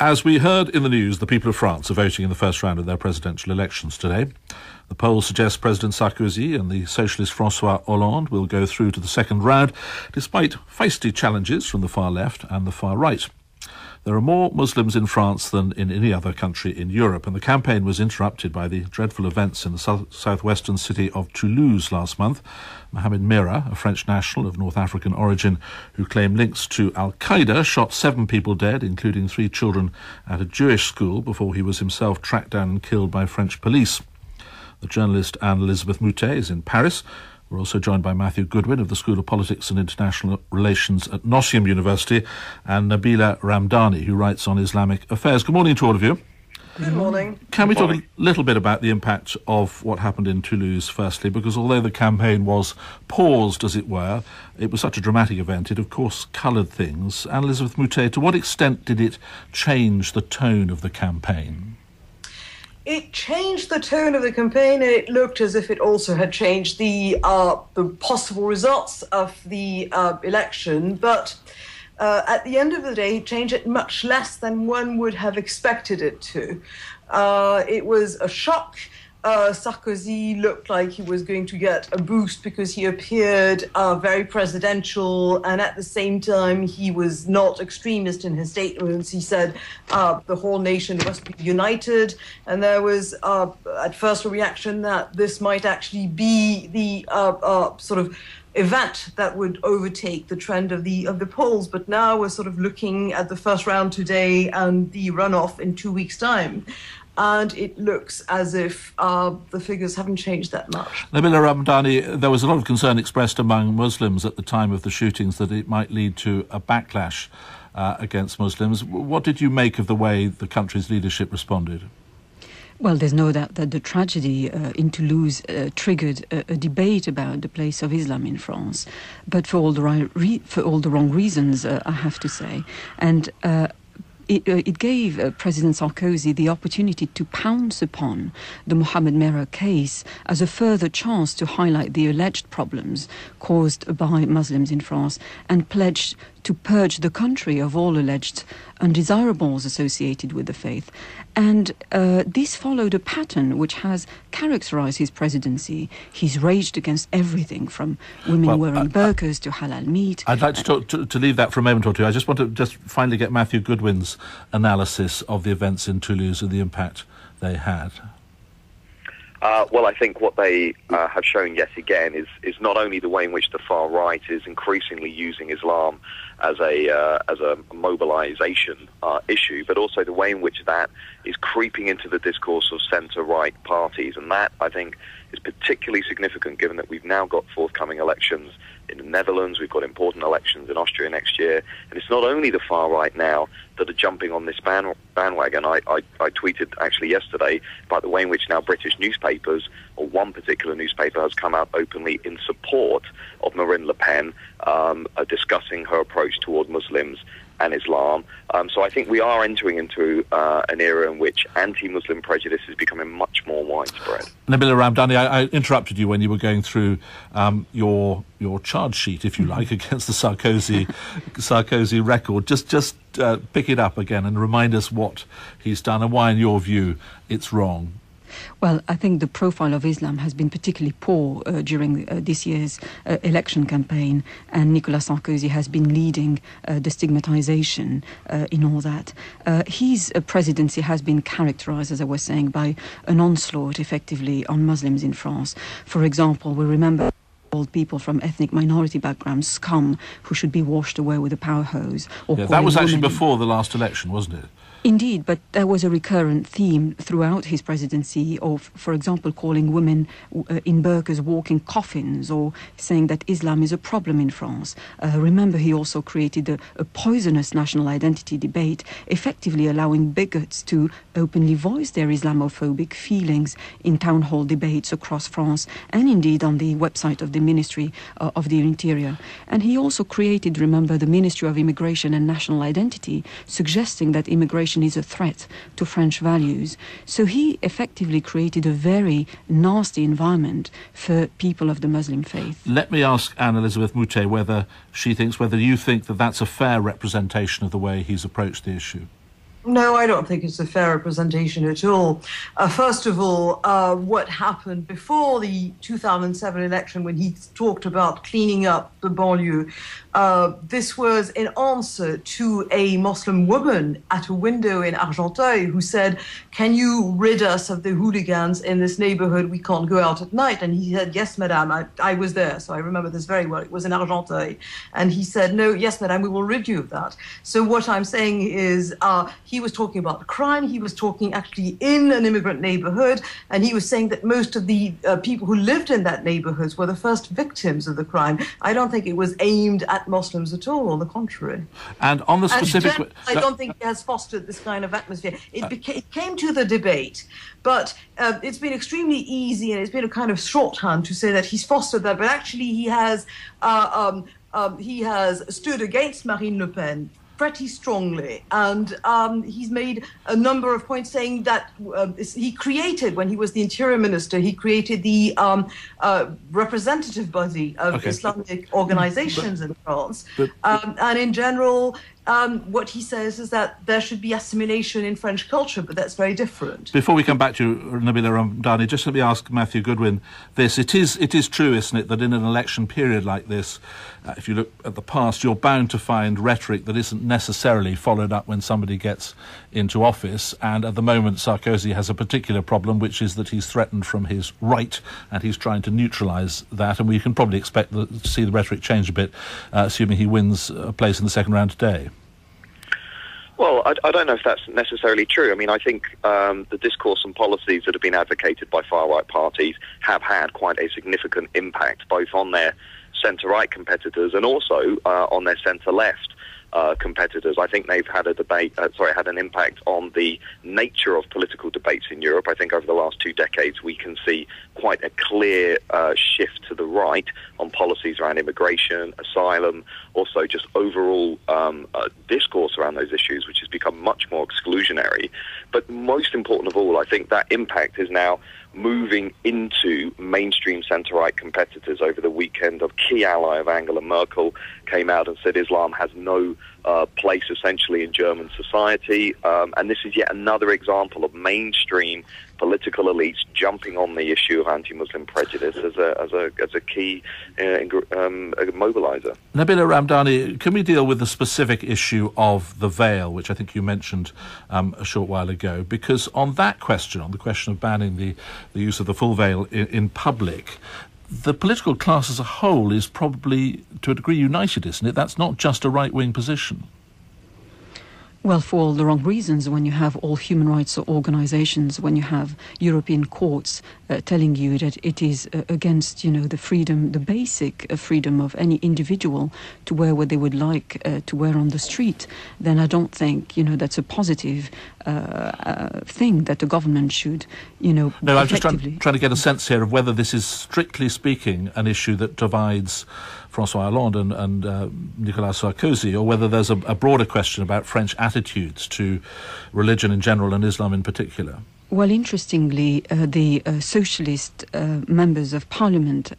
As we heard in the news, the people of France are voting in the first round of their presidential elections today. The polls suggest President Sarkozy and the socialist François Hollande will go through to the second round, despite feisty challenges from the far left and the far right. There are more Muslims in France than in any other country in Europe, and the campaign was interrupted by the dreadful events in the southwestern city of Toulouse last month. Mohamed Merah, a French national of North African origin who claimed links to Al-Qaeda, shot 7 people dead, including 3 children, at a Jewish school before he was himself tracked down and killed by French police. The journalist Anne-Marie Moutet is in Paris. We're also joined by Matthew Goodwin of the School of Politics and International Relations at Nottingham University and Nabila Ramdani, who writes on Islamic affairs. Good morning to all of you. Good morning. Can we talk a little bit about the impact of what happened in Toulouse, firstly? Because although the campaign was paused, as it were, it was such a dramatic event, it of course coloured things. Anne-Marie Moutet, to what extent did it change the tone of the campaign? It changed the tone of the campaign, and it looked as if it also had changed the possible results of the election. But at the end of the day, it changed it much less than one would have expected it to. It was a shock. Sarkozy looked like he was going to get a boost because he appeared very presidential, and at the same time he was not extremist in his statements. He said the whole nation must be united, and there was at first a reaction that this might actually be the sort of event that would overtake the trend of the polls. But now we're sort of looking at the first round today and the runoff in 2 weeks' time. And it looks as if the figures haven't changed that much. Nabila Ramdani, there was a lot of concern expressed among Muslims at the time of the shootings that it might lead to a backlash against Muslims. What did you make of the way the country's leadership responded? Well, there's no doubt that the tragedy in Toulouse triggered a debate about the place of Islam in France, but for all the wrong reasons, I have to say. And it gave President Sarkozy the opportunity to pounce upon the Mohamed Merah case as a further chance to highlight the alleged problems caused by Muslims in France and pledged to purge the country of all alleged undesirables associated with the faith. And this followed a pattern which has characterized his presidency. He's raged against everything from women wearing burqas to halal meat. I'd like to leave that for a moment or two. I just want to finally get Matthew Goodwin's analysis of the events in Toulouse and the impact they had. Well, I think what they have shown yet again is not only the way in which the far right is increasingly using Islam as a mobilization issue, but also the way in which that is creeping into the discourse of centre-right parties. And that, I think, is particularly significant given that we've now got forthcoming elections in the Netherlands, we've got important elections in Austria next year, and it's not only the far right now that are jumping on this bandwagon. I tweeted actually yesterday about the way in which now British newspapers, or one particular newspaper, has come out openly in support of Marine Le Pen, discussing her approach toward Muslims and Islam. So I think we are entering into an era in which anti-Muslim prejudice is becoming much more widespread. Nabila Ramdani, I interrupted you when you were going through your charge sheet, if you like, against the Sarkozy record. Just pick it up again and remind us what he's done and why, in your view, it's wrong. Well, I think the profile of Islam has been particularly poor during this year's election campaign, and Nicolas Sarkozy has been leading the stigmatization in all that. His presidency has been characterized, as I was saying, by an onslaught, effectively, on Muslims in France. For example, we remember old people from ethnic minority backgrounds, scum, who should be washed away with a power hose. Or that was actually before the last election, wasn't it? Indeed, but there was a recurrent theme throughout his presidency of, for example, calling women in burqas walking coffins, or saying that Islam is a problem in France. Remember, he also created a poisonous national identity debate, effectively allowing bigots to openly voice their Islamophobic feelings in town hall debates across France, and indeed on the website of the Ministry of the Interior. And he also created, remember, the Ministry of Immigration and National Identity, suggesting that immigration is a threat to French values. So he effectively created a very nasty environment for people of the Muslim faith. Let me ask Anne-Marie Moutet whether you think that that's a fair representation of the way he's approached the issue. No, I don't think it's a fair representation at all. First of all, what happened before the 2007 election when he talked about cleaning up the banlieue, this was in answer to a Muslim woman at a window in Argenteuil who said, "Can you rid us of the hooligans in this neighborhood? We can't go out at night." And he said, "Yes, madame." I was there, so I remember this very well. It was in Argenteuil. And he said, "No, yes, madame, we will rid you of that." So what I'm saying is, he was talking about the crime. He was talking actually in an immigrant neighborhood, and he was saying that most of the people who lived in that neighborhoods were the first victims of the crime. I don't think it was aimed at Muslims at all, on the contrary. And on the specific... I don't think it has fostered this kind of atmosphere. It came to the debate, but it's been extremely easy, and it's been a kind of shorthand to say that he's fostered that, but actually he has stood against Marine Le Pen pretty strongly, and he's made a number of points saying that he created, when he was the interior minister, he created the representative body of Islamic organizations in France, and in general, what he says is that there should be assimilation in French culture, but that's very different. Before we come back to you, Nabila Ramdani, just let me ask Matthew Goodwin this. It is true, isn't it, that in an election period like this, if you look at the past, you're bound to find rhetoric that isn't necessarily followed up when somebody gets into office. And at the moment, Sarkozy has a particular problem, which is that he's threatened from his right, and he's trying to neutralise that. And we can probably expect to see the rhetoric change a bit, assuming he wins a place in the second round today. Well, I don't know if that's necessarily true. I mean, I think the discourse and policies that have been advocated by far-right parties have had quite a significant impact, both on their centre-right competitors and also on their centre-left competitors. I think they've had had an impact on the nature of political debates in Europe. I think over the last 2 decades we can see quite a clear shift to the right on policies around immigration, asylum, also just overall discourse around those issues, which has become much more exclusionary. But most important of all, I think that impact is now moving into mainstream centre-right competitors. Over the weekend, a key ally of Angela Merkel came out and said Islam has no place essentially in German society, and this is yet another example of mainstream political elites jumping on the issue of anti-Muslim prejudice as a key mobiliser. Nabila Ramdani, can we deal with the specific issue of the veil, which I think you mentioned a short while ago? Because on that question, on the question of banning the use of the full veil in public, the political class as a whole is probably, to a degree, united, isn't it? That's not just a right-wing position. Well, for all the wrong reasons. When you have all human rights organizations, when you have European courts telling you that it is against, the freedom, the basic freedom of any individual to wear what they would like to wear on the street, then I don't think, that's a positive thing that the government should, No, I'm just trying to get a sense here of whether this is, strictly speaking, an issue that divides François Hollande and Nicolas Sarkozy, or whether there's a broader question about French attitudes to religion in general and Islam in particular. Well, interestingly, the socialist members of parliament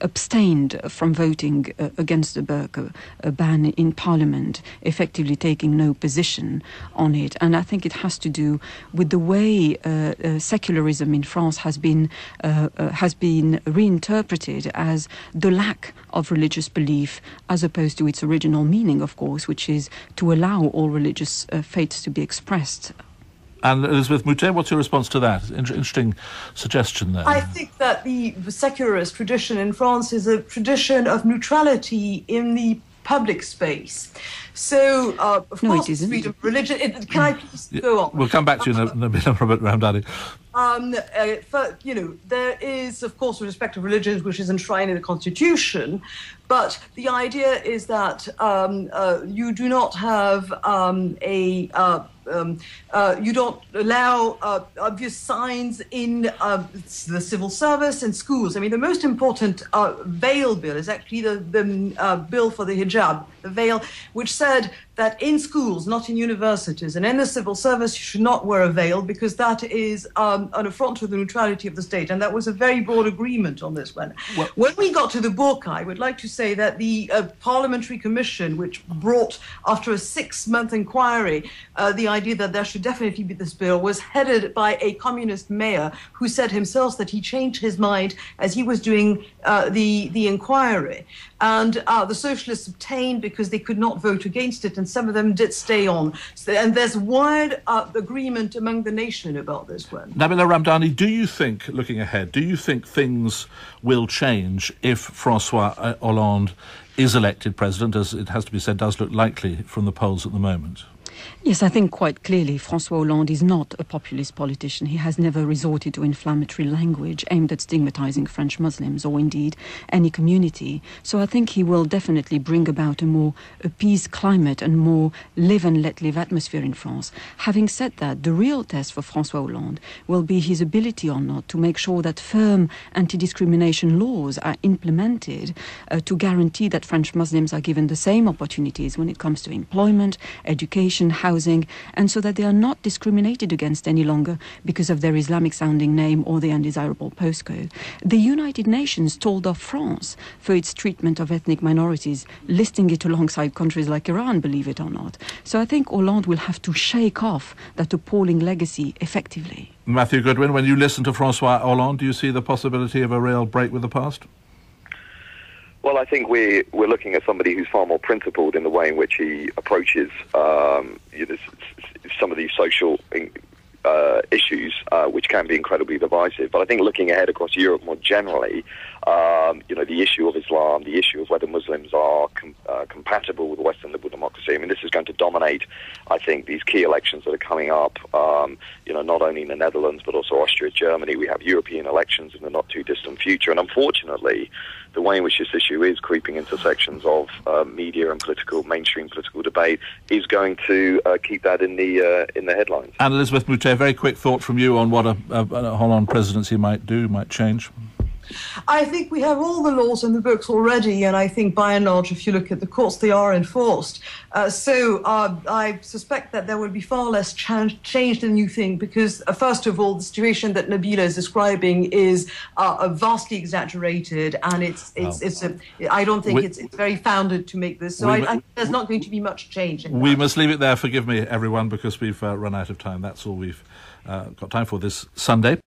abstained from voting against the burqa ban in Parliament, effectively taking no position on it. And I think it has to do with the way secularism in France has been reinterpreted as the lack of religious belief, as opposed to its original meaning, of course, which is to allow all religious faiths to be expressed. And Elizabeth Moutet, what's your response to that? Interesting suggestion there. I think that the secularist tradition in France is a tradition of neutrality in the public space. So, of course, freedom of religion. Can I please go on? We'll come back to you, Nabila Ramdani. There is, of course, respect of religions, which is enshrined in the Constitution, but the idea is that you do not have you don't allow obvious signs in the civil service and schools. I mean, the most important veil bill is actually the bill for the hijab, the veil, which said that in schools, not in universities, and in the civil service, you should not wear a veil because that is an affront to the neutrality of the state. And that was a very broad agreement on this one. Well, when we got to the book, I would like to say that the parliamentary commission, which brought, after a 6-month inquiry, the idea that there should definitely be this bill, was headed by a communist mayor who said himself that he changed his mind as he was doing the inquiry. And the socialists obtained because they could not vote against it, and some of them did stay on. And there's wide agreement among the nation about this one. Nabila Ramdani, do you think, looking ahead, do you think things will change if Francois Hollande is elected president, as it has to be said, does look likely from the polls at the moment? Yes, I think quite clearly François Hollande is not a populist politician. He has never resorted to inflammatory language aimed at stigmatizing French Muslims or indeed any community. So I think he will definitely bring about a more appeased climate and more live and let live atmosphere in France. Having said that, the real test for François Hollande will be his ability or not to make sure that firm anti-discrimination laws are implemented to guarantee that French Muslims are given the same opportunities when it comes to employment, education, housing, and so that they are not discriminated against any longer because of their Islamic-sounding name or their undesirable postcode. The United Nations told off France for its treatment of ethnic minorities, listing it alongside countries like Iran, believe it or not. So I think Hollande will have to shake off that appalling legacy effectively. Matthew Goodwin, when you listen to Francois Hollande, do you see the possibility of a real break with the past? Well, I think we're looking at somebody who's far more principled in the way in which he approaches some of these social issues, which can be incredibly divisive. But I think looking ahead across Europe more generally, the issue of Islam, the issue of whether Muslims are compatible with Western liberal democracy, I mean, this is going to dominate, I think, these key elections that are coming up, not only in the Netherlands, but also Austria, Germany. We have European elections in the not-too-distant future. And unfortunately, the way in which this issue is creeping into sections of media and mainstream political debate is going to keep that in the headlines. And Elizabeth Moutet, a very quick thought from you on what a Hollande presidency might change. I think we have all the laws in the books already, and I think by and large, if you look at the courts, they are enforced. So I suspect that there will be far less change than you think, because first of all, the situation that Nabila is describing is vastly exaggerated, and I don't think it's very founded to make this. So I think there's not going to be much change. We must leave it there. Forgive me, everyone, because we've run out of time. That's all we've got time for this Sunday.